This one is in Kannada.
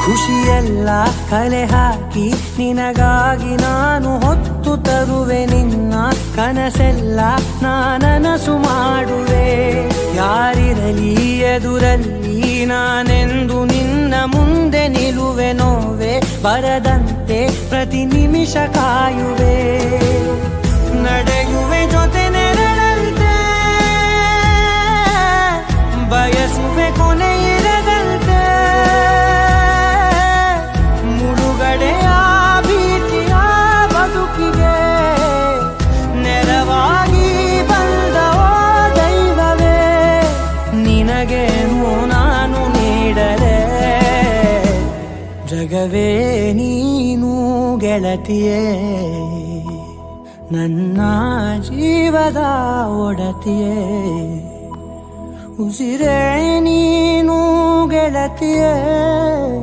ಖುಷಿಯೆಲ್ಲ ಕಲೆ ಹಾಕಿ ನಿನಗಾಗಿ ನಾನು ಹೊತ್ತು ತರುವೆ ನಿನ್ನ ಕನಸೆಲ್ಲ ನಾನನಸು ಮಾಡುವೆ. ಯಾರಿರಲಿ ಎದುರಲ್ಲಿ ನಾನೆಂದು ನಿನ್ನ ಮುಂದೆ ನಿಲ್ಲುವೆ. ನೋವೆ ಬರದಂತೆ ಪ್ರತಿ ನಿಮಿಷ ಕಾಯುವೆ. ನಡೆಯುವೆ ಜೊತೆ ನೆರಳಂತೆ, ಬಯಸುವೆ ಕೊನೆ ಇರದಂತೆ. ಮುಳುಗಡೆಯ ಭೀತಿಯ ಬದುಕಿಗೆ ನೆರವಾಗಿ ಬಂದವೋ ದೈವವೇ. ನಿನಗೇನು ನಾನು ನೀಡಲೆ ಜಗವೇ ನೀನು ಗೆಳತಿಯೇ. ನನ್ನ ಜೀವದ ಒಡತಿಯೇ, ಉಸಿರೇ ನೀನು ಗೆಳತಿಯೇ.